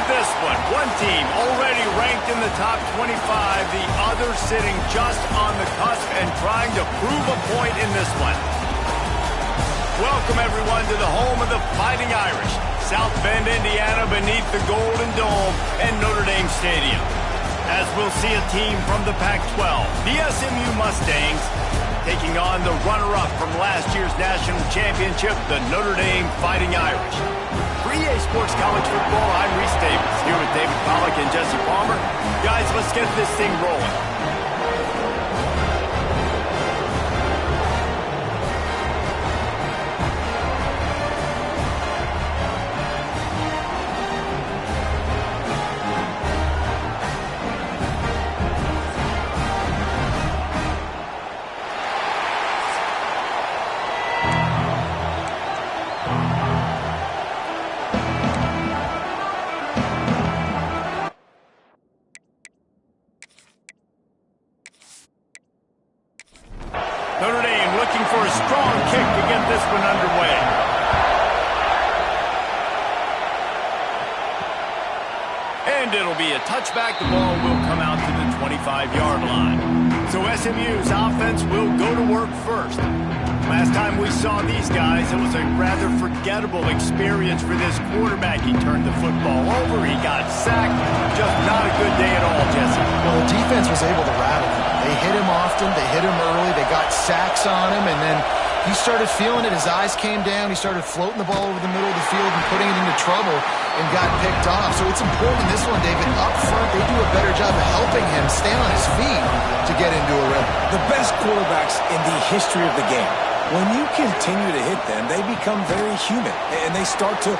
this one. One team already ranked in the top 25, the other sitting just on the cusp and trying to prove a point in this one. Welcome, everyone, to the home of the Fighting Irish, South Bend, Indiana, beneath the Golden Dome and Notre Dame Stadium. As we'll see a team from the Pac-12, the SMU Mustangs, taking on the runner-up from last year's national championship, the Notre Dame Fighting Irish. For EA Sports College Football, I'm Reese Davis, here with David Pollack and Jesse Palmer. Guys, let's get this thing rolling. Notre Dame looking for a strong kick to get this one underway. And it'll be a touchback. The ball will come out to the 25-yard line. So SMU's offense will go to work first. Last time we saw these guys, it was a rather forgettable experience for this quarterback. He turned the football over. He got sacked. Just not a good day at all, Jesse. Well, the defense was able to rattle him. They hit him often. They hit him early. They got sacks on him, and then he started feeling it. His eyes came down. He started floating the ball over the middle of the field and putting it into trouble and got picked off. So it's important in this one, David. Up front, they do a better job of helping him stay on his feet to get into a rhythm. The best quarterbacks in the history of the game, when you continue to hit them, they become very human, and they start to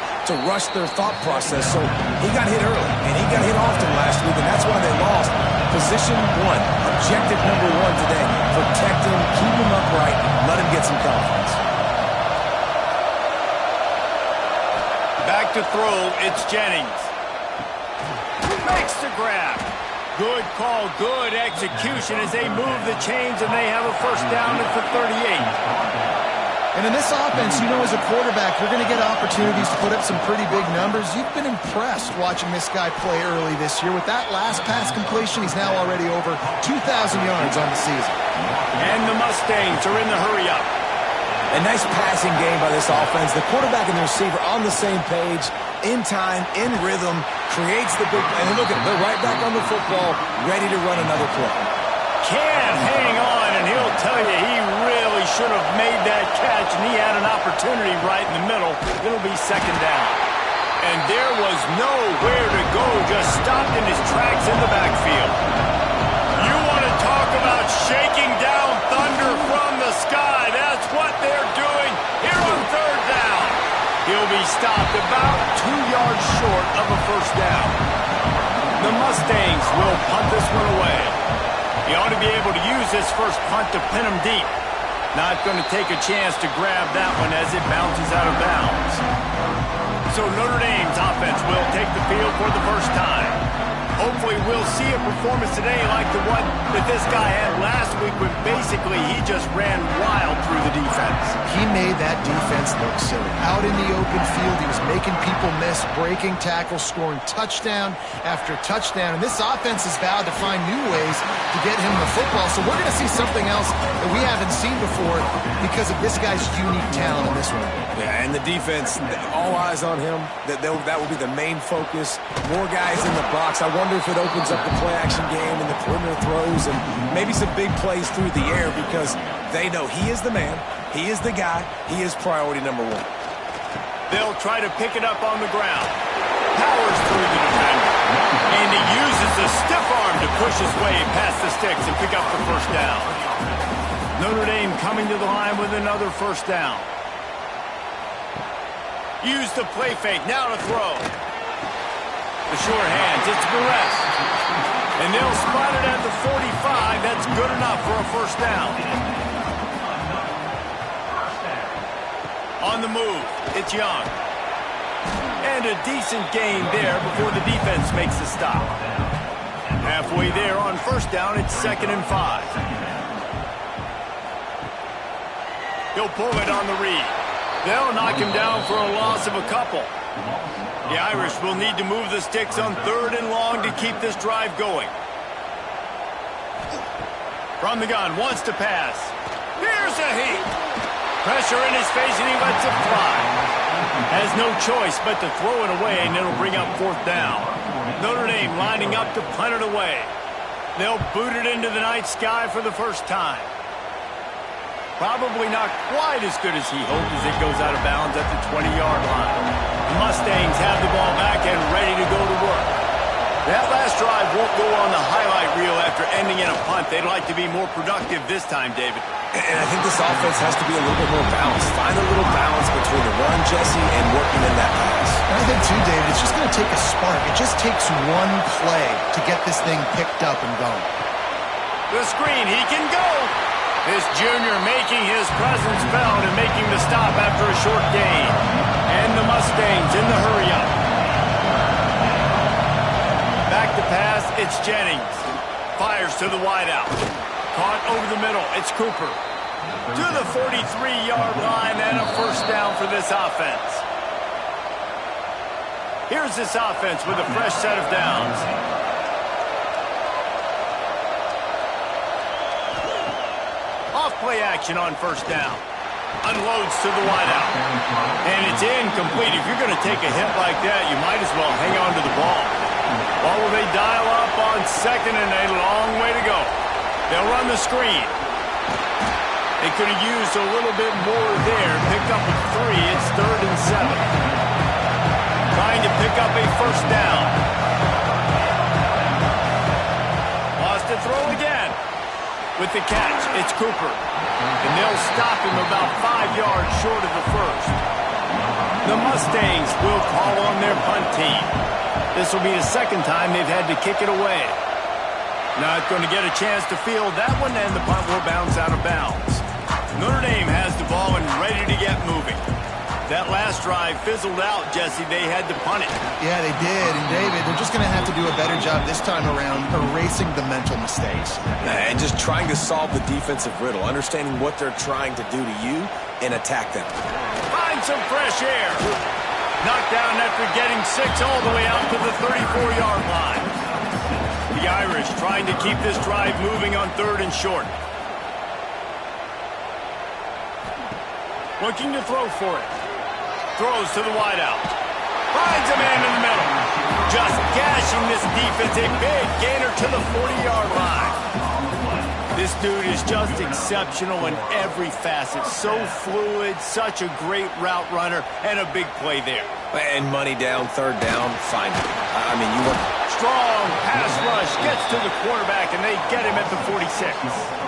rush their thought process. So he got hit early, and he got hit often last week, and that's why they lost. Position one, objective number one today. Protect him, keep him upright, let him get some confidence. Back to throw, it's Jennings. Makes the grab. Good call, good execution as they move the chains, and they have a first down at the 38. And in this offense, you know, as a quarterback, you're going to get opportunities to put up some pretty big numbers. You've been impressed watching this guy play early this year. With that last pass completion, he's now already over 2,000 yards on the season. And the Mustangs are in the hurry-up. A nice passing game by this offense. The quarterback and the receiver on the same page, in time, in rhythm, creates the big play. And look at it, they're right back on the football, ready to run another play. Can't hang on, and he'll tell you he really should have made that catch, and he had an opportunity right in the middle. It'll be second down. And there was nowhere to go, just stopped in his tracks in the backfield. You want to talk about shaking down thunder from the sky. That's what they're doing here on third down. He'll be stopped about 2 yards short of a first down. The Mustangs will punt this one away. He ought to be able to use this first punt to pin him deep. Not going to take a chance to grab that one as it bounces out of bounds. So Notre Dame's offense will take the field for the first time. Hopefully we'll see a performance today like the one that this guy had last week when basically he just ran wild through the defense. He made that defense look silly. Out in the open field, he was making people miss, breaking tackles, scoring touchdown after touchdown. And this offense has vowed to find new ways to get him the football. So we're going to see something else that we haven't seen before because of this guy's unique talent in this one. Yeah, and the defense, all eyes on him. That will be the main focus. More guys in the box. I wonder if it opens up the play-action game and the perimeter throws and maybe some big plays through the air because they know he is the man, he is the guy, he is priority number one. They'll try to pick it up on the ground. Powers through the defender. And he uses the stiff arm to push his way past the sticks and pick up the first down. Notre Dame coming to the line with another first down. Use the play fake, now to throw. The short hands, it's Barrett. And they'll spot it at the 45. That's good enough for a first down. On the move, it's Young. And a decent gain there before the defense makes the stop. Halfway there on first down, it's 2nd and 5. He'll pull it on the read. They'll knock him down for a loss of a couple. The Irish will need to move the sticks on 3rd and long to keep this drive going. From the gun, wants to pass. Here's a heat. Pressure in his face, and he lets it fly. Has no choice but to throw it away, and it'll bring up 4th down. Notre Dame lining up to punt it away. They'll boot it into the night sky for the first time. Probably not quite as good as he hoped as it goes out of bounds at the 20-yard line. The Mustangs have the ball back and ready to go to work. That last drive won't go on the highlight reel after ending in a punt. They'd like to be more productive this time, David. And I think this offense has to be a little bit more balanced. Find a little balance between the run, Jesse, and working in that pass. And I think, too, David, it's just going to take a spark. It just takes one play to get this thing picked up and going. The screen, he can go. This junior making his presence felt and making the stop after a short gain. And the Mustangs in the hurry-up. Back to pass, it's Jennings. Fires to the wideout. Caught over the middle, it's Cooper. To the 43-yard line and a 1st down for this offense. Here's this offense with a fresh set of downs. Off play action on 1st down. Unloads to the wideout. And it's incomplete. If you're going to take a hit like that, you might as well hang on to the ball. Or will they dial up on 2nd and a long way to go? They'll run the screen. They could have used a little bit more there. Picked up a 3. It's 3rd and 7. Trying to pick up a 1st down. Lost to throw again. With the catch, it's Cooper. And they'll stop him about 5 yards short of the 1st. The Mustangs will call on their punt team. This will be the 2nd time they've had to kick it away. Not going to get a chance to field that one, and the punt will bounce out of bounds. Notre Dame has the ball and ready to get moving. That last drive fizzled out, Jesse. They had to punt it. Yeah, they did. And, David, they're just going to have to do a better job this time around erasing the mental mistakes. And just trying to solve the defensive riddle, understanding what they're trying to do to you and attack them. Find some fresh air. Knocked down after getting 6 all the way out to the 34-yard line. The Irish trying to keep this drive moving on 3rd and short. Looking to throw for it. Throws to the wideout. Finds a man in the middle. Just gashing this defense. A big gainer to the 40-yard line. This dude is just exceptional in every facet. So fluid, such a great route runner, and a big play there. And money down, 3rd down, find it. I mean, you want... Strong pass rush gets to the quarterback, and they get him at the 46.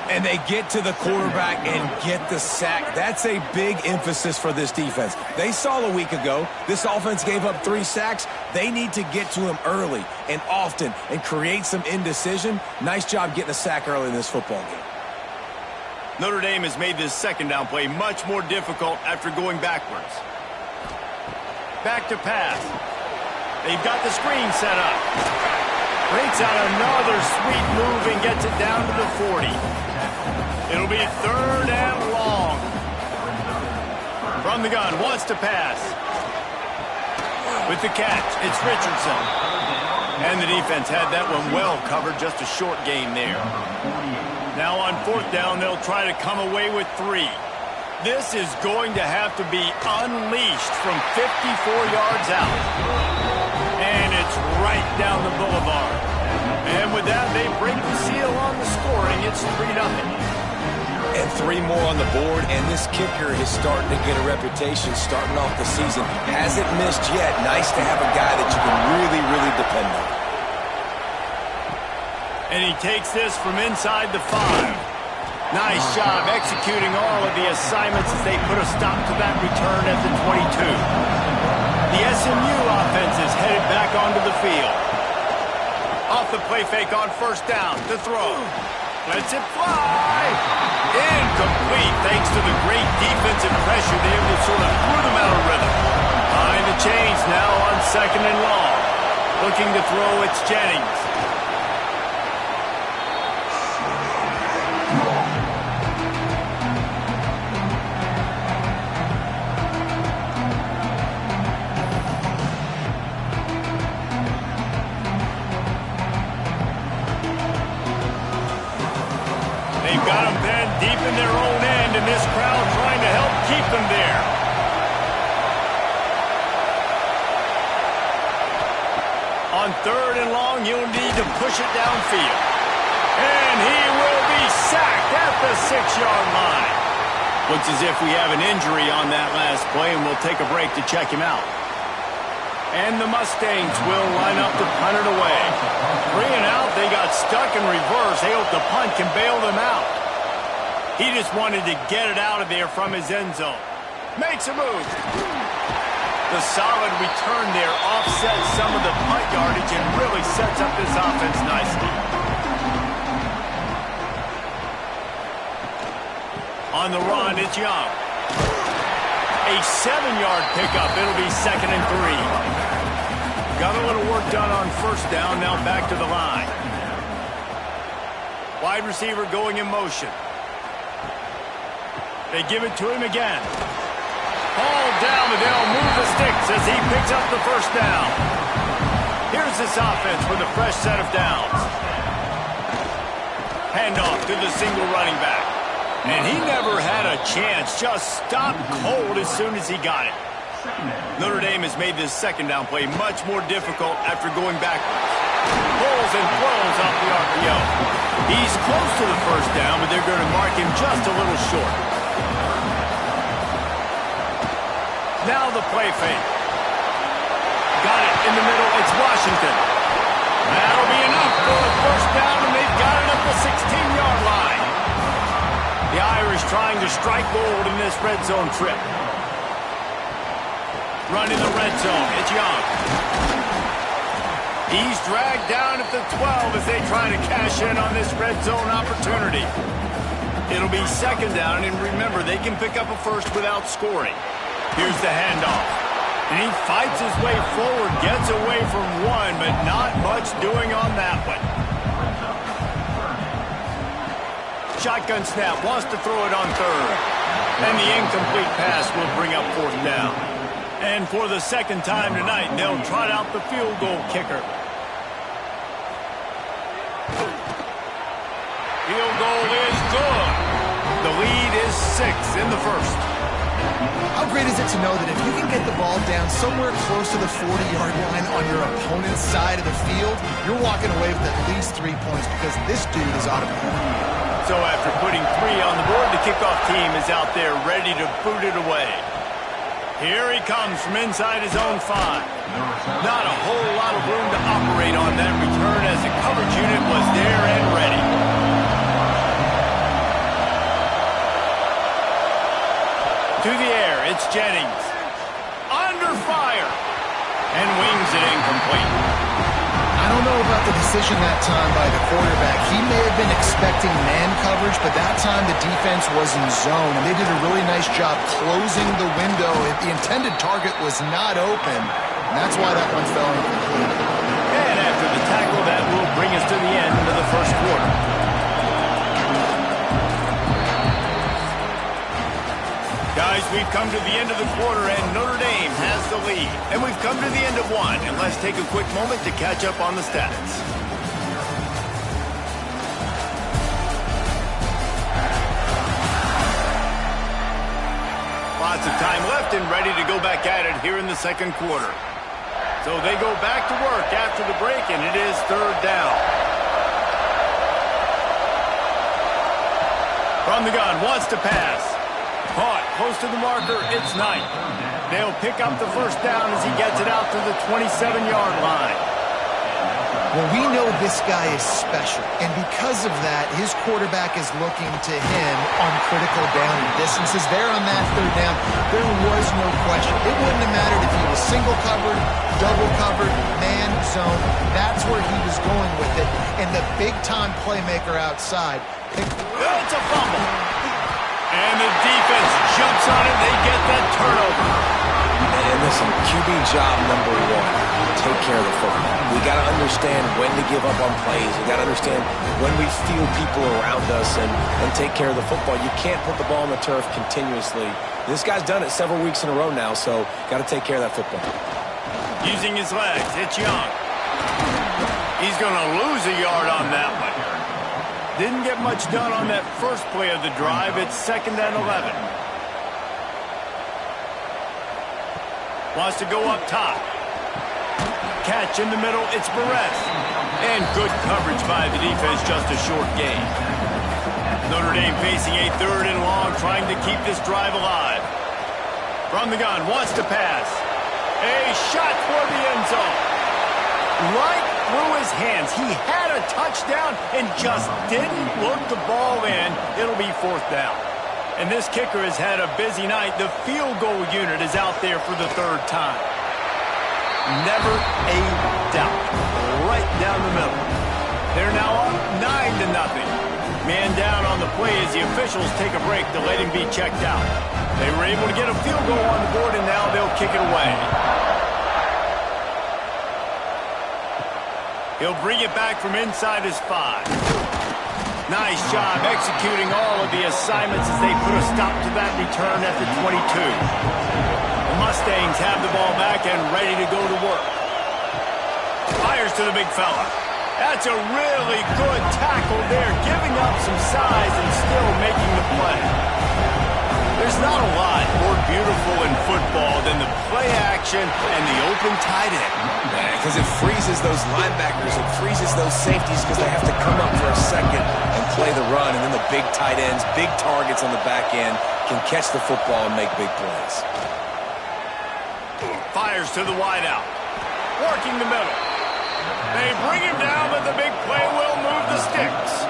And they get to the quarterback and get the sack. That's a big emphasis for this defense. They saw a week ago, this offense gave up 3 sacks. They need to get to him early and often and create some indecision. Nice job getting a sack early in this football game. Notre Dame has made this 2nd down play much more difficult after going backwards. Back to pass. They've got the screen set up. Breaks out another sweet move and gets it down to the 40. It'll be 3rd and long. From the gun, wants to pass. With the catch, it's Richardson. And the defense had that one well covered, just a short gain there. Now on 4th down, they'll try to come away with 3. This is going to have to be unleashed from 54 yards out. And it's right down the boulevard. And with that, they break the seal on the scoring. It's 3-0. And 3 more on the board, and this kicker is starting to get a reputation starting off the season. Hasn't missed yet. Nice to have a guy that you can really, really depend on. And he takes this from inside the 5. Nice job executing all of the assignments as they put a stop to that return at the 22. The SMU offense is headed back onto the field. Off the play fake on 1st down to throw. Lets it fly. Incomplete thanks to the great defensive pressure. They able to sort of threw them out of rhythm. Behind the chains now on 2nd and long. Looking to throw, it's Jennings. got them then deep in their own end, and this crowd trying to help keep them there. On 3rd and long, you'll need to push it downfield. And he will be sacked at the 6-yard line. Looks as if we have an injury on that last play, and we'll take a break to check him out. And the Mustangs will line up to punt it away. 3 and out, they got stuck in reverse. They hope the punt can bail them out. He just wanted to get it out of there from his end zone. Makes a move. The solid return there offsets some of the punt yardage and really sets up this offense nicely. On the run, it's Young. A 7-yard pickup. It'll be 2nd and 3. Got a little work done on 1st down. Now back to the line. Wide receiver going in motion. They give it to him again. Hauled down, but they'll move the sticks as he picks up the 1st down. Here's this offense with a fresh set of downs. Handoff to the single running back. And he never had a chance. Just stopped cold as soon as he got it. Notre Dame has made this 2nd down play much more difficult after going backwards. Pulls and throws off the RPO. He's close to the 1st down, but they're going to mark him just a little short. Now the play fake. Got it in the middle. It's Washington. That'll be enough for a 1st down, and they've got it up the 16-yard line. The Irish trying to strike gold in this red zone trip. Run in the red zone. It's Young. He's dragged down at the 12 as they try to cash in on this red zone opportunity. It'll be 2nd down, and remember, they can pick up a 1st without scoring. Here's the handoff. And he fights his way forward, gets away from one, but not much doing on that one. Shotgun snap, wants to throw it on 3rd. And the incomplete pass will bring up 4th down. And for the 2nd time tonight, they'll trot out the field goal kicker. Field goal is good. The lead is 6 in the 1st. How great is it to know that if you can get the ball down somewhere close to the 40-yard line on your opponent's side of the field, you're walking away with at least 3 points because this dude is out of it. So after putting 3 on the board, the kickoff team is out there ready to boot it away. Here he comes from inside his own 5. Not a whole lot of room to operate on that return as the coverage unit was there and ready. To the air, it's Jennings. Under fire. And wings it incomplete. I don't know about the decision that time by the quarterback. He may have been expecting man coverage, but that time the defense was in zone, and they did a really nice job closing the window. The intended target was not open, and that's why that one fell incomplete. And after the tackle, that will bring us to the end of the 1st quarter. Guys, we've come to the end of the quarter, and Notre Dame has the lead. And we've come to the end of one, and let's take a quick moment to catch up on the stats. Lots of time left and ready to go back at it here in the 2nd quarter. So they go back to work after the break, and it is 3rd down. From the gun, wants to pass. Caught close to the marker, it's Knight. They'll pick up the 1st down as he gets it out to the 27-yard line. Well, we know this guy is special, and because of that, his quarterback is looking to him on critical down and distances. There on that 3rd down, there was no question. It wouldn't have mattered if he was single covered, double covered, man, zone. That's where he was going with it, and the big-time playmaker outside. It's a fumble. And the defense jumps on it. They get that turnover. And listen, QB job number 1, take care of the football. We got to understand when to give up on plays. We got to understand when we feel people around us and take care of the football. You can't put the ball on the turf continuously. This guy's done it several weeks in a row now, so got to take care of that football. Using his legs, it's Young. He's going to lose a yard on that one. Didn't get much done on that first play of the drive. It's 2nd and 11. Wants to go up top. Catch in the middle. It's Perez. And good coverage by the defense. Just a short gain. Notre Dame facing a 3rd and long, trying to keep this drive alive. From the gun, wants to pass. A shot toward the end zone. Right through his hands. He had a touchdown and just didn't look the ball in. It'll be 4th down. And this kicker has had a busy night. The field goal unit is out there for the 3rd time. Never a doubt. Right down the middle. They're now up 9-0. Man down on the play as the officials take a break to let him be checked out. They were able to get a field goal on the board, and now they'll kick it away. He'll bring it back from inside his 5. Nice job executing all of the assignments as they put a stop to that return at the 22. The Mustangs have the ball back and ready to go to work. Fires to the big fella. That's a really good tackle there, giving up some size and still making the play. There's not a lot more beautiful in football than the play action and the open tight end. Because it freezes those linebackers, it freezes those safeties because they have to come up for a second and play the run, and then the big tight ends, big targets on the back end can catch the football and make big plays. Fires to the wideout. Working the middle. They bring him down, but the big play will move the sticks.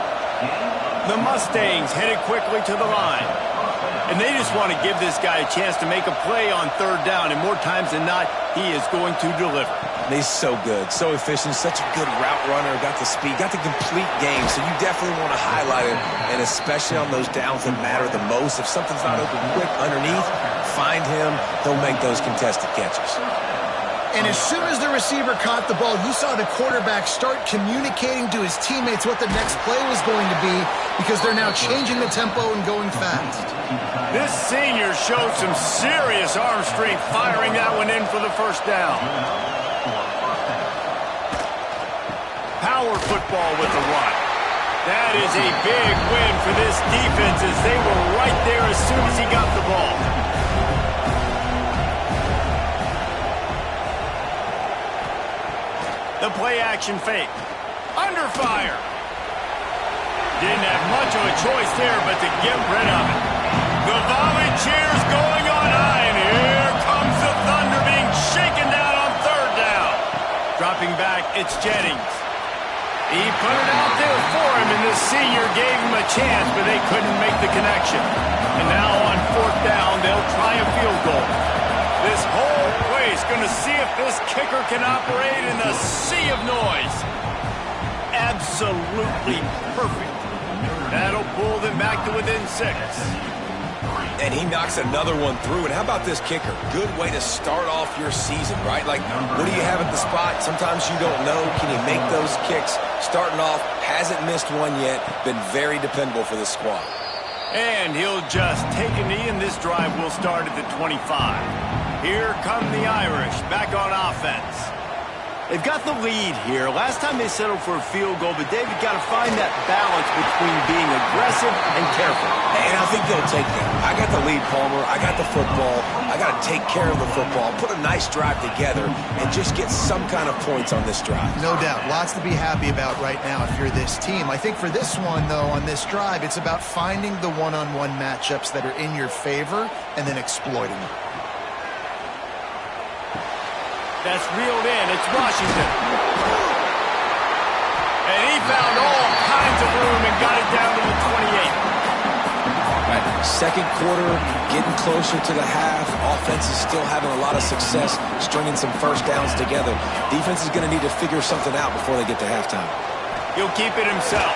The Mustangs headed quickly to the line. And they just want to give this guy a chance to make a play on 3rd down, and more times than not, he is going to deliver. He's so good, so efficient, such a good route runner, got the speed, got the complete game, so you definitely want to highlight him, and especially on those downs that matter the most. If something's not open quick underneath, find him, he'll make those contested catches. And as soon as the receiver caught the ball, you saw the quarterback start communicating to his teammates what the next play was going to be, because they're now changing the tempo and going fast. This senior showed some serious arm strength, firing that one in for the 1st down. Power football with the run. That is a big win for this defense as they were right there as soon as he got the ball. The play-action fake. Under fire. Didn't have much of a choice there but to get rid of it. The volley cheers going on high, and here comes the Thunder being shaken down on 3rd down. Dropping back, it's Jennings. He put it out there for him, and the senior gave him a chance, but they couldn't make the connection. And now on 4th down, they'll try a field goal. This whole place going to see if this kicker can operate in the sea of noise. Absolutely perfect. That'll pull them back to within 6. And he knocks another one through. And how about this kicker? Good way to start off your season, right? Like, what do you have at the spot? Sometimes you don't know. Can he make those kicks? Starting off, hasn't missed one yet. Been very dependable for this squad. And he'll just take a knee, and this drive will start at the 25. Here come the Irish, back on offense. They've got the lead here. Last time they settled for a field goal, but they've got to find that balance between being aggressive and careful. And I think they'll take that. I got the lead, Palmer. I got the football. I got to take care of the football, put a nice drive together, and just get some kind of points on this drive. No doubt. Lots to be happy about right now if you're this team. I think for this one, though, on this drive, it's about finding the one-on-one matchups that are in your favor and then exploiting them. That's reeled in. It's Washington. And he found all kinds of room and got it down to the 28. Right. Second quarter, getting closer to the half. Offense is still having a lot of success stringing some 1st downs together. Defense is going to need to figure something out before they get to halftime. He'll keep it himself.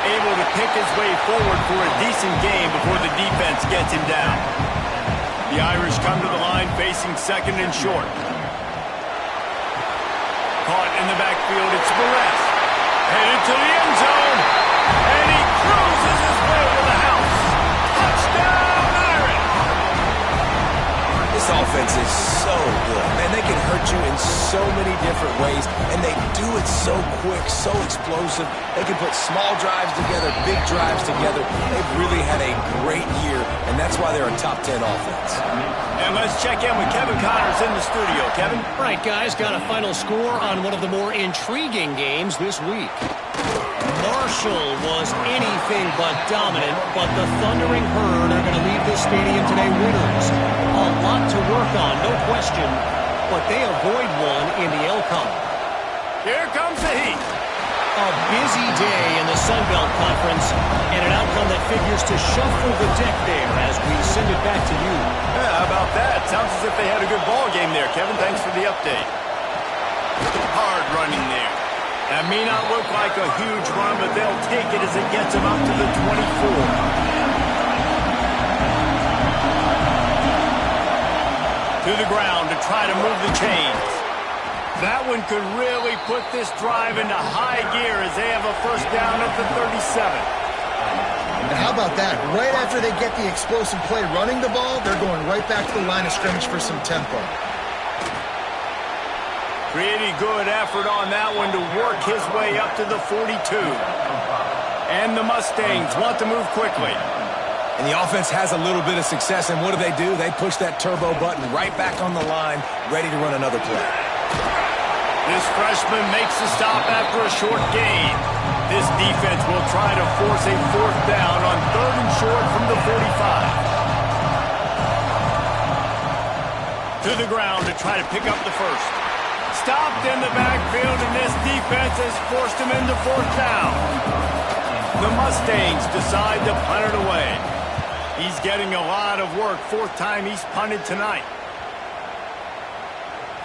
Able to pick his way forward for a decent game before the defense gets him down. The Irish come to the line facing 2nd and short. Caught in the backfield, it's Perez. Headed to the end zone. And he cruises his way to the house. Touchdown, Irish! This offense is so good. Man, they can hurt you in so many different ways. And and they do it so quick, so explosive. They can put small drives together, big drives together. They've really had a great year, and that's why they're a top 10 offense. And let's check in with Kevin Connors in the studio. Kevin? Right, guys, got a final score on one of the more intriguing games this week. Marshall was anything but dominant, but the Thundering Herd are going to leave this stadium today winners. A lot to work on, no question, but they avoid one in the Elcon. Here comes the heat. A busy day in the Sun Belt Conference, and an outcome that figures to shuffle the deck there as we send it back to you. Yeah, how about that? Sounds as if they had a good ball game there, Kevin. Thanks for the update. Hard running there. That may not look like a huge run, but they'll take it as it gets them up to the 24. To the ground to try to move the chains. That one could really put this drive into high gear as they have a first down at the 37. And how about that? Right after they get the explosive play running the ball, they're going right back to the line of scrimmage for some tempo. Pretty good effort on that one to work his way up to the 42. And the Mustangs want to move quickly. And the offense has a little bit of success, and what do? They push that turbo button right back on the line, ready to run another play. This freshman makes the stop after a short gain. This defense will try to force a fourth down on 3rd and short from the 45. To the ground to try to pick up the first. Stopped in the backfield, and this defense has forced him into 4th down. The Mustangs decide to punt it away. He's getting a lot of work. 4th time he's punted tonight.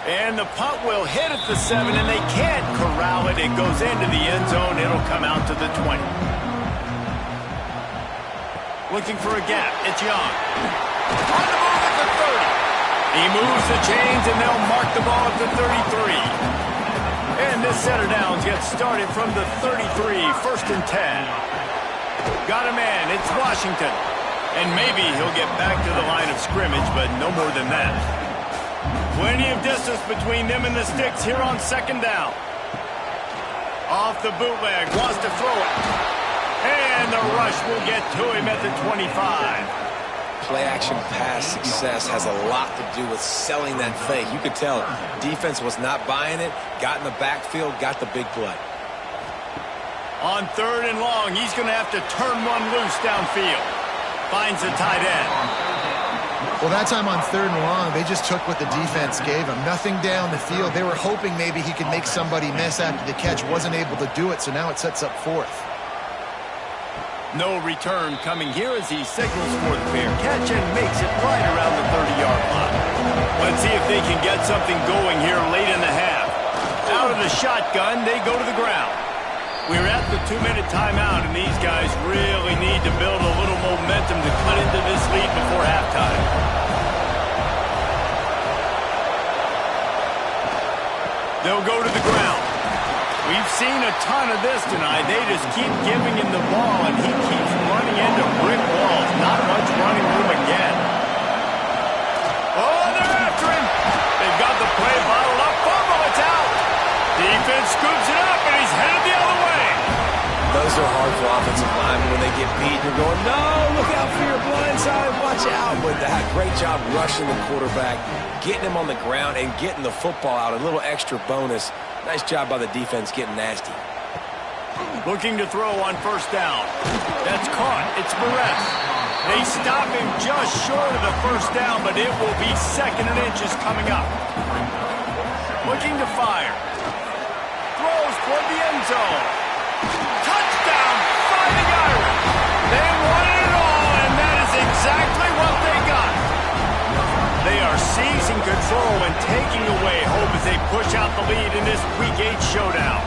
And the punt will hit at the 7, and they can't corral it. It goes into the end zone. It'll come out to the 20. Looking for a gap. It's Young. On the move at the 30. He moves the chains, and they'll mark the ball at the 33. And this set of downs gets started from the 33, 1st and 10. Got a man. It's Washington. And maybe he'll get back to the line of scrimmage, but no more than that. Plenty of distance between them and the sticks here on 2nd down. Off the bootleg, wants to throw it. And the rush will get to him at the 25. Play-action pass success has a lot to do with selling that fake. You could tell defense was not buying it, got in the backfield, got the big play. On 3rd and long, he's going to have to turn one loose downfield. Finds the tight end. Well, that time on 3rd and long, they just took what the defense gave him. Nothing down the field. They were hoping maybe he could make somebody miss after the catch. Wasn't able to do it, so now it sets up 4th. No return coming here as he signals for the fair catch and makes it right around the 30-yard line. Let's see if they can get something going here late in the half. Out of the shotgun, they go to the ground. We're at the 2-minute timeout, and these guys really need to build a little momentum to cut into this lead before halftime. They'll go to the ground. We've seen a ton of this tonight. They just keep giving him the ball, and he keeps running into brick walls. Not much running room again. Oh, they're after him. They've got the play bottled up. Fumble, it's out. Defense scoops it up, and he's headed the other way. Those are hard for offensive linemen when they get beat. You're going, no, look out for your blind side. Watch out. But that great job rushing the quarterback, getting him on the ground, and getting the football out. A little extra bonus. Nice job by the defense getting nasty. Looking to throw on 1st down. That's caught. It's Perez. They stop him just short of the 1st down, but it will be 2nd and inches coming up. Looking to fire. Throws toward the end zone. Touchdown, Fighting Irish. They wanted it all, and that is exactly what they got. They are seizing control and taking away hope as they push out the lead in this Week 8 showdown.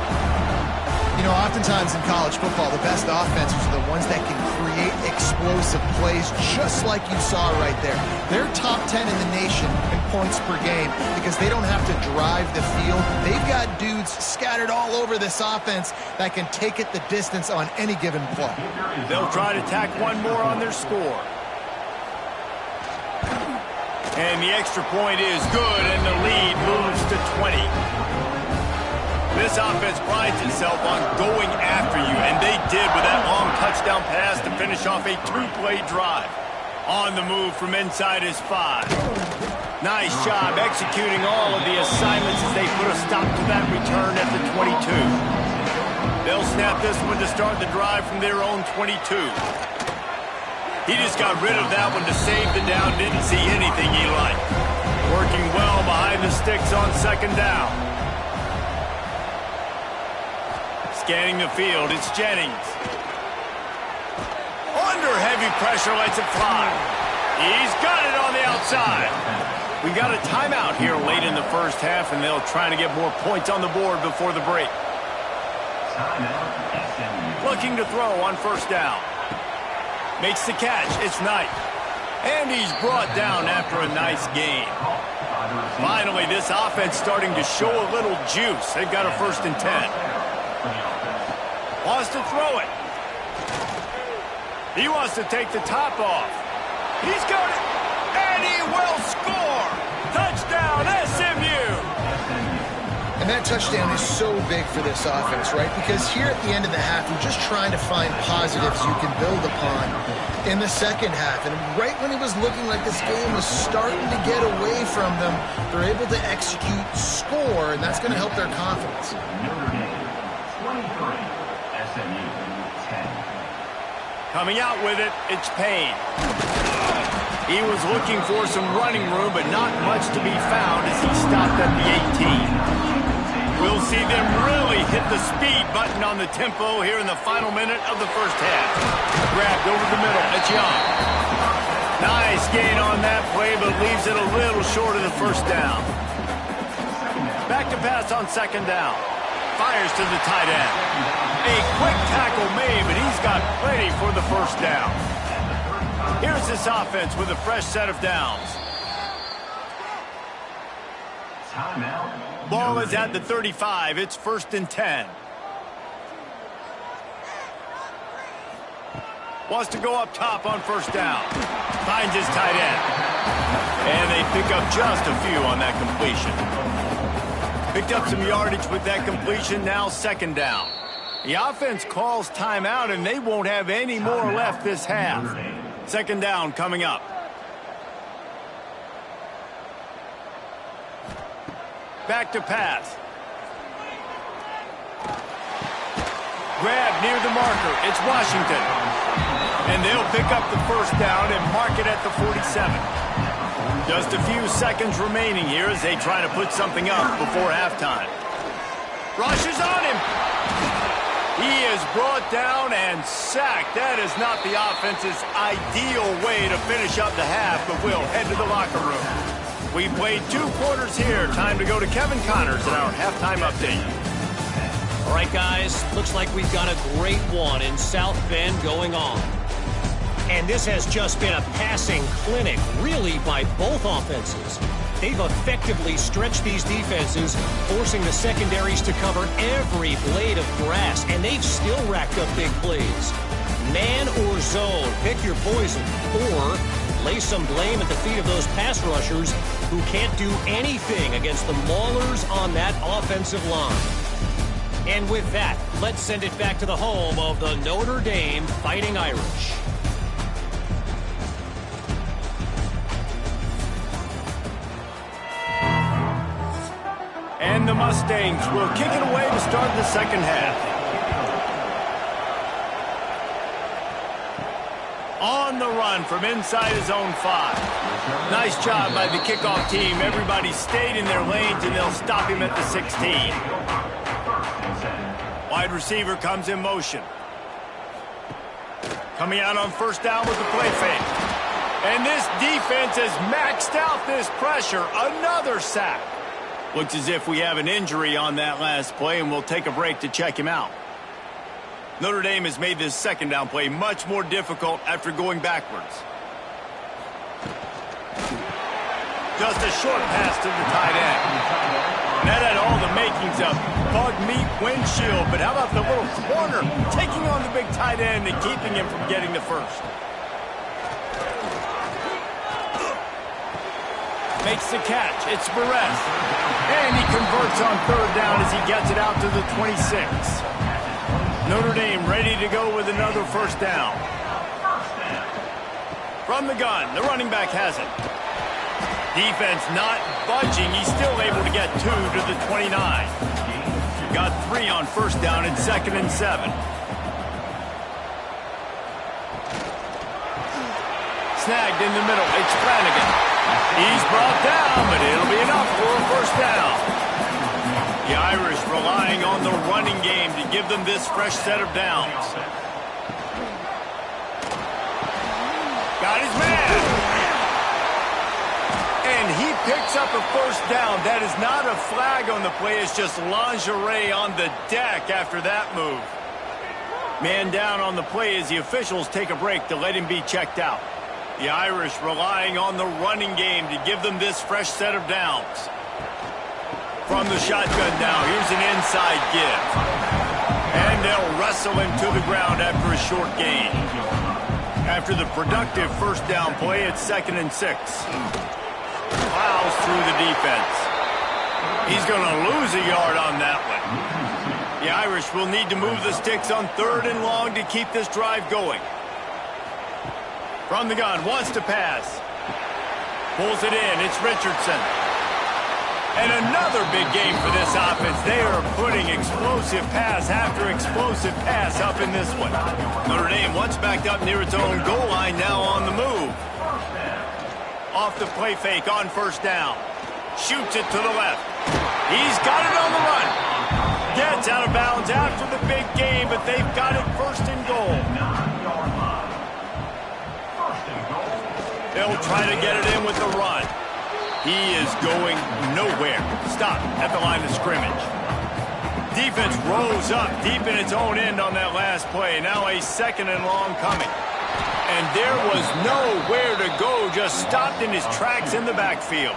You know, oftentimes in college football, the best offenses are the ones that can create explosive plays just like you saw right there. They're top 10 in the nation in points per game because they don't have to drive the field. They've got dudes scattered all over this offense that can take it the distance on any given play. They'll try to tack one more on their score. And the extra point is good, and the lead moves to 20. This offense prides itself on going after you, and they did with that long touchdown pass to finish off a two-play drive. On the move from inside his 5. Nice job executing all of the assignments as they put a stop to that return at the 22. They'll snap this one to start the drive from their own 22. He just got rid of that one to save the down. Didn't see anything he liked. Working well behind the sticks on second down. Scanning the field, it's Jennings. Under heavy pressure, lets it fly. He's got it on the outside. We got a timeout here late in the first half, and they'll try to get more points on the board before the break. Looking to throw on first down. Makes the catch. It's Knight. And he's brought down after a nice gain. Finally, this offense starting to show a little juice. They've got a 1st and 10. Wants to throw it. He wants to take the top off. He's got it. And he will score. Touchdown, SMU. And that touchdown is so big for this offense, right? Because here at the end of the half, you're just trying to find positives you can build upon in the second half. And right when it was looking like this game was starting to get away from them, they're able to execute, score, and that's going to help their confidence. Notre Dame, 23, SMU, 10. Coming out with it, it's Payne. He was looking for some running room, but not much to be found as he stopped at the 18. We'll see them really hit the speed button on the tempo here in the final minute of the first half. Grabbed over the middle, it's Young. Nice gain on that play, but leaves it a little short of the first down. Back to pass on second down. Fires to the tight end. A quick tackle made, but he's got plenty for the first down. Here's this offense with a fresh set of downs. Timeout. Ball is at the 35. It's 1st and 10. Wants to go up top on first down. Finds his tight end. And they pick up just a few on that completion. Picked up some yardage with that completion, now second down. The offense calls timeout, and they won't have any more left this half. Second down coming up. Back to pass. Grab near the marker. It's Washington. And they'll pick up the first down and mark it at the 47. Just a few seconds remaining here as they try to put something up before halftime. Rush is on him. He is brought down and sacked. That is not the offense's ideal way to finish up the half, but we'll head to the locker room. We played 2 quarters here. Time to go to Kevin Connors in our halftime update. All right, guys, looks like we've got a great one in South Bend going on. And this has just been a passing clinic, really, by both offenses. They've effectively stretched these defenses, forcing the secondaries to cover every blade of grass, and they've still racked up big plays. Man or zone, pick your poison, or lay some blame at the feet of those pass rushers who can't do anything against the maulers on that offensive line. And with that, let's send it back to the home of the Notre Dame Fighting Irish. And the Mustangs will kick it away to start the second half. On the run from inside his own 5. Nice job by the kickoff team. Everybody stayed in their lanes, and they'll stop him at the 16. Wide receiver comes in motion. Coming out on first down with the play fake. And this defense has maxed out this pressure. Another sack. Looks as if we have an injury on that last play, and we'll take a break to check him out. Notre Dame has made this second down play much more difficult after going backwards. Just a short pass to the tight end. That had all the makings of bug meat windshield, but how about the little corner taking on the big tight end and keeping him from getting the first? Makes the catch. It's Perez. And he converts on third down as he gets it out to the 26. Notre Dame ready to go with another first down. From the gun, the running back has it. Defense not budging. He's still able to get 2 to the 29. Got 3 on first down and 2nd and 7. Snagged in the middle. It's Flanagan. He's brought down, but it'll be enough for a first down. The Irish relying on the running game to give them this fresh set of downs. Got his man. And he picks up a first down. That is not a flag on the play. It's just lingerie on the deck after that move. Man down on the play as the officials take a break to let him be checked out. The Irish relying on the running game to give them this fresh set of downs. From the shotgun now, here's an inside give. And they'll wrestle him to the ground after a short gain. After the productive first down play, it's 2nd and 6. Plows through the defense. He's going to lose a yard on that one. The Irish will need to move the sticks on 3rd and long to keep this drive going. From the gun, wants to pass. Pulls it in, it's Richardson. And another big game for this offense. They are putting explosive pass after explosive pass up in this one. Notre Dame once backed up near its own goal line, now on the move. Off the play fake on first down. Shoots it to the left. He's got it on the run. Gets out of bounds after the big game, but they've got it 1st and goal. They'll try to get it in with the run. He is going nowhere. Stop at the line of scrimmage. Defense rose up deep in its own end on that last play. Now a 2nd and long coming. And there was nowhere to go, just stopped in his tracks in the backfield.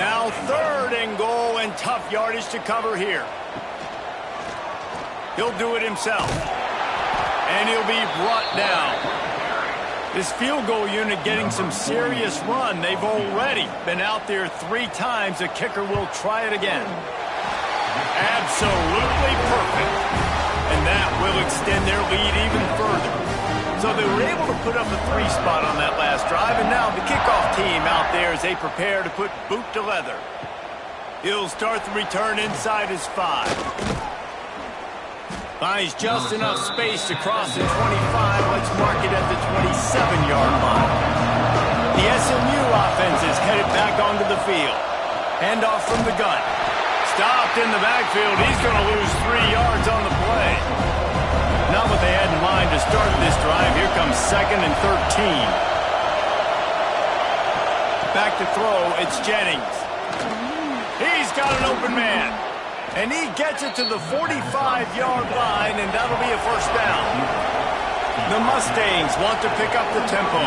Now 3rd and goal and tough yardage to cover here. He'll do it himself. And he'll be brought down. This field goal unit getting some serious run. They've already been out there 3 times. The kicker will try it again. Absolutely perfect. And that will extend their lead even further. So they were able to put up a 3 spot on that last drive. And now the kickoff team out there as they prepare to put boot to leather. He'll start the return inside his 5. Finds just enough space to cross the 25. Let's mark it at the 27-yard line. The SMU offense is headed back onto the field. Handoff from the gun. Stopped in the backfield. He's going to lose 3 yards on the play. Not what they had in mind to start this drive. Here comes 2nd and 13. Back to throw. It's Jennings. He's got an open man. And he gets it to the 45-yard line, and that'll be a first down. The Mustangs want to pick up the tempo.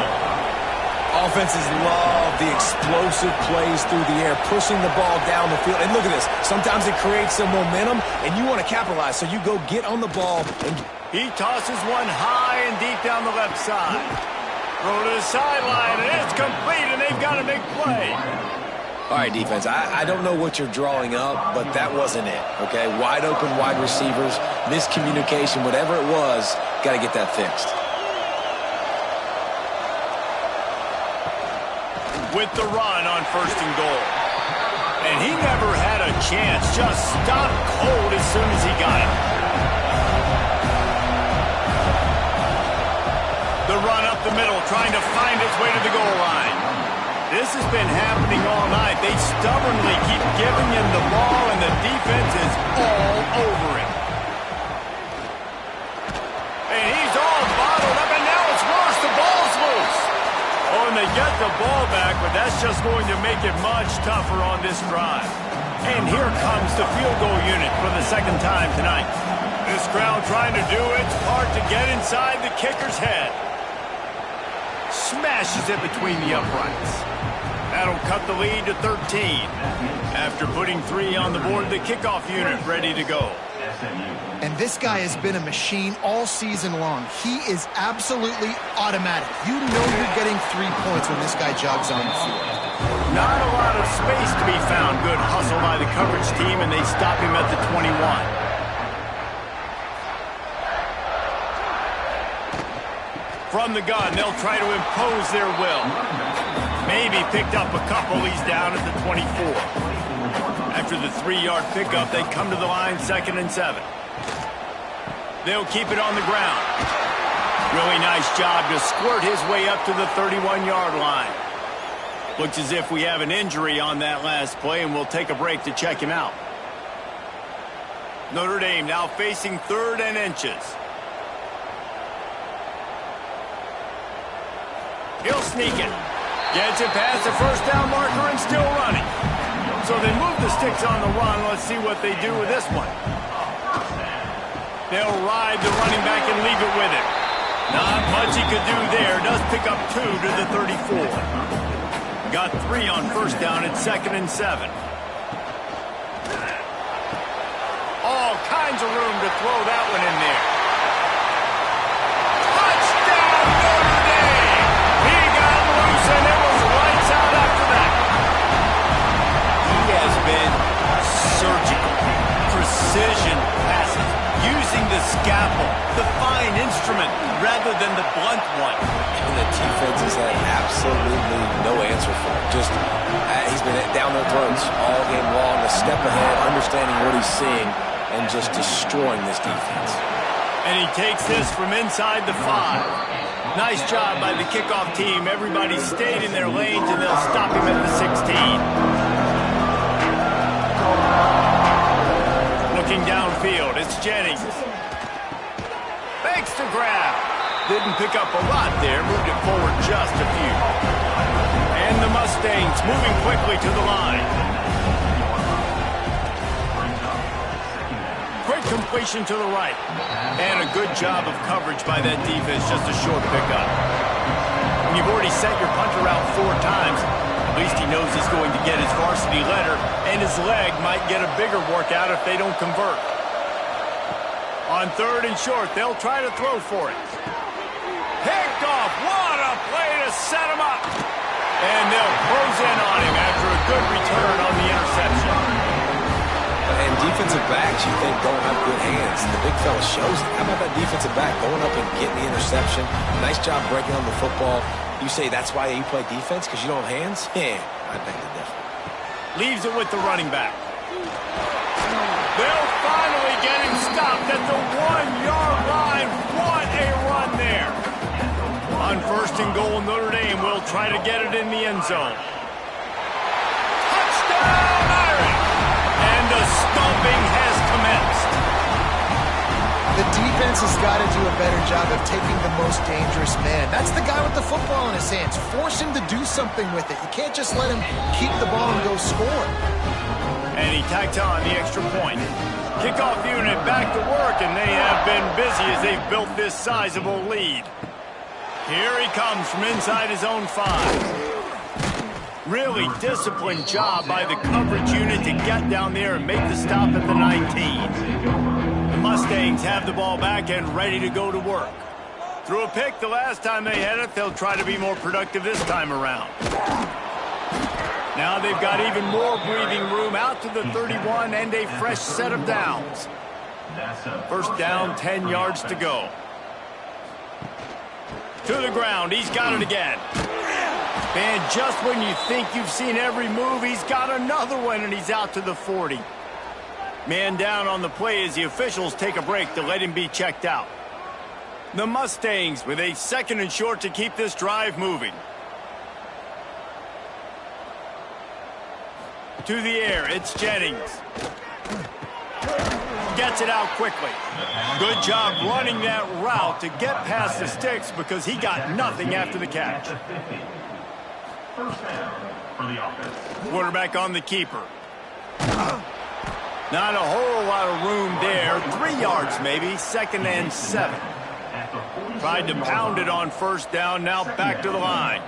Offenses love the explosive plays through the air, pushing the ball down the field. And look at this. Sometimes it creates some momentum, and you want to capitalize. So you go get on the ball. And he tosses one high and deep down the left side. Throw to the sideline, and it's complete, and they've got a big play. All right, defense, I don't know what you're drawing up, but that wasn't it, okay? Wide open wide receivers, miscommunication, whatever it was, got to get that fixed. With the run on 1st and goal. And he never had a chance, just stopped cold as soon as he got it. The run up the middle, trying to find its way to the goal line. This has been happening all night. They stubbornly keep giving him the ball, and the defense is all over him. And he's all bottled up, and now it's worse. The ball's loose. Oh, and they get the ball back, but that's just going to make it much tougher on this drive. And here comes the field goal unit for the 2nd time tonight. This crowd trying to do its part to get inside the kicker's head. Smashes it between the uprights. That'll cut the lead to 13. After putting 3 on the board, the kickoff unit ready to go. And this guy has been a machine all season long. He is absolutely automatic. You know you're getting 3 points when this guy jogs on the field. Not a lot of space to be found. Good hustle by the coverage team, and they stop him at the 21. From the gun, they'll try to impose their will. Maybe picked up a couple. He's down at the 24. After the 3-yard pickup, they come to the line, 2nd and 7. They'll keep it on the ground. Really nice job to squirt his way up to the 31-yard line. Looks as if we have an injury on that last play, and we'll take a break to check him out. Notre Dame now facing 3rd and inches. He'll sneak it. Gets it past the first down marker and still running. So they move the sticks on the run. Let's see what they do with this one. They'll ride the running back and leave it with him. Not much he could do there. Does pick up 2 to the 34. Got 3 on first down at 2nd and 7. All kinds of room to throw that one in there. Touchdown, Notre Dame! He got loose, and it was lights out after that. He has been surgical. Precision passes. Using the scalpel, the fine instrument, rather than the blunt one. And the defense has had absolutely no answer for him. Just, he's been down their throats all game long, a step ahead, understanding what he's seeing, and just destroying this defense. And he takes this from inside the 5. Nice job by the kickoff team. Everybody stayed in their lanes, and they'll stop him at the 16. Looking downfield, it's Jennings. Fakes the grab. Didn't pick up a lot there, moved it forward just a few. And the Mustangs moving quickly to the line. Great completion to the right. And a good job of coverage by that defense, just a short pickup. When you've already set your punter out 4 times, at least he knows he's going to get his varsity letter, and his leg might get a bigger workout if they don't convert. On 3rd and short, they'll try to throw for it. Picked off. What a play to set him up. And they'll close in on him after a good return on the interception. And defensive backs, you think, don't have good hands. The big fella shows it. How about that defensive back going up and getting the interception? Nice job breaking on the football. You say that's why you play defense, because you don't have hands? Yeah, I think the difference. Leaves it with the running back. They'll finally get him stopped at the 1-yard line. What a run there. On 1st and goal, Notre Dame will try to get it in the end zone. Touchdown, Irish! And the stomping has commenced. The defense has got to do a better job of taking the most dangerous man. That's the guy with the football in his hands. Force him to do something with it. You can't just let him keep the ball and go score. And he tacked on the extra point. Kickoff unit back to work, and they have been busy as they've built this sizable lead. Here he comes from inside his own 5. Really disciplined job by the coverage unit to get down there and make the stop at the 19. The Mustangs have the ball back and ready to go to work. Threw a pick the last time they had it. They'll try to be more productive this time around. Now they've got even more breathing room out to the 31 and a fresh set of downs. First down, 10 yards to go. To the ground, he's got it again. And just when you think you've seen every move, he's got another one, and he's out to the 40. Man down on the play as the officials take a break to let him be checked out. The Mustangs with a 2nd and short to keep this drive moving. To the air, it's Jennings. Gets it out quickly. Good job running that route to get past the sticks because he got nothing after the catch. First down for the offense. Quarterback on the keeper. Not a whole lot of room there. 3 yards maybe, 2nd and 7. Tried to pound it on first down, now back to the line.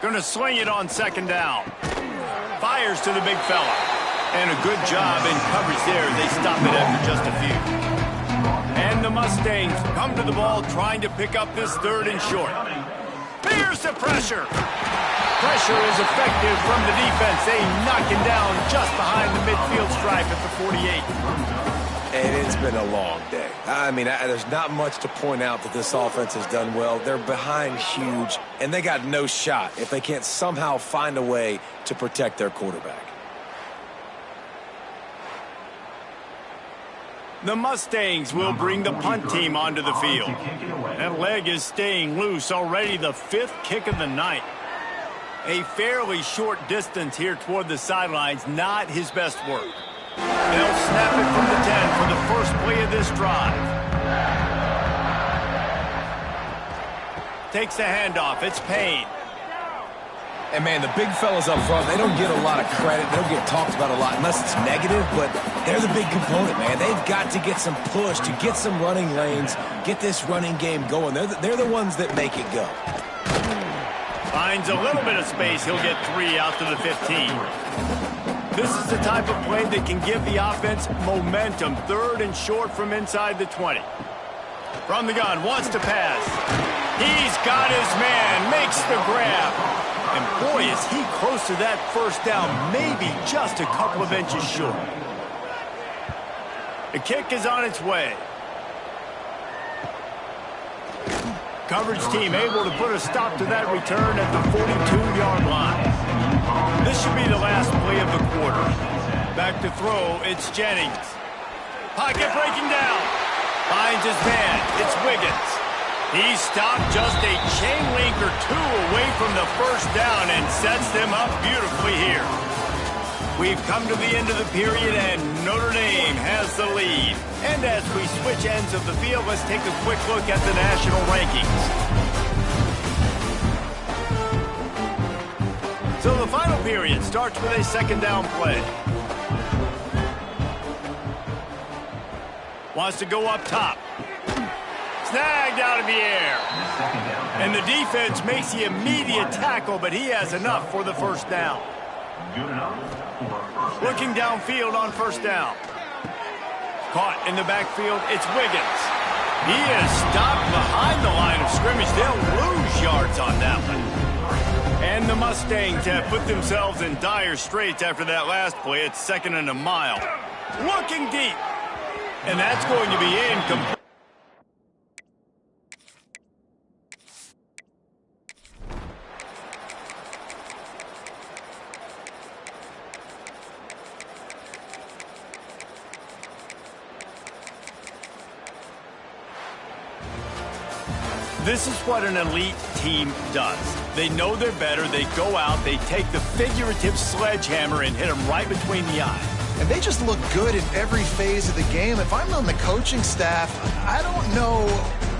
Gonna swing it on 2nd down. Fires to the big fella. And a good job in coverage there. They stop it after just a few. And the Mustangs come to the ball trying to pick up this 3rd and short. Here's the pressure. Pressure is effective from the defense. They knock him down just behind the midfield stripe at the 48. And it's been a long day. I mean, there's not much to point out that this offense has done well. They're behind huge, and they got no shot if they can't somehow find a way to protect their quarterback. The Mustangs will bring the punt team onto the field. That leg is staying loose, already the 5th kick of the night. A fairly short distance here toward the sidelines, not his best work. They'll snap it from the 10 for the first play of this drive. Takes the handoff. It's Payne. And, man, the big fellas up front, they don't get a lot of credit. They don't get talked about a lot unless it's negative, but they're the big component, man. They've got to get some push, to get some running lanes, get this running game going. They're the ones that make it go. Finds a little bit of space. He'll get 3 out to the 15. This is the type of play that can give the offense momentum. 3rd and short from inside the 20. From the gun, wants to pass. He's got his man, makes the grab. And boy, is he close to that first down, maybe just a couple of inches short. The kick is on its way. Coverage team able to put a stop to that return at the 42-yard line. This should be the last play of the quarter. Back to throw, it's Jennings. Pocket breaking down. Finds his man, it's Wiggins. He's stopped just a chain link or 2 away from the first down and sets them up beautifully here. We've come to the end of the period, and Notre Dame has the lead. And as we switch ends of the field, let's take a quick look at the national rankings. So the final period starts with a 2nd down play. Wants to go up top. Snagged out of the air. And the defense makes the immediate tackle, but he has enough for the first down. Looking downfield on first down. Caught in the backfield, it's Wiggins. He is stopped behind the line of scrimmage. They'll lose yards on that one. And the Mustangs have put themselves in dire straits after that last play. It's 2nd and a mile. Looking deep. And that's going to be incomplete. This is what an elite team does. They know they're better. They go out. They take the figurative sledgehammer and hit them right between the eyes. And they just look good in every phase of the game. If I'm on the coaching staff, I don't know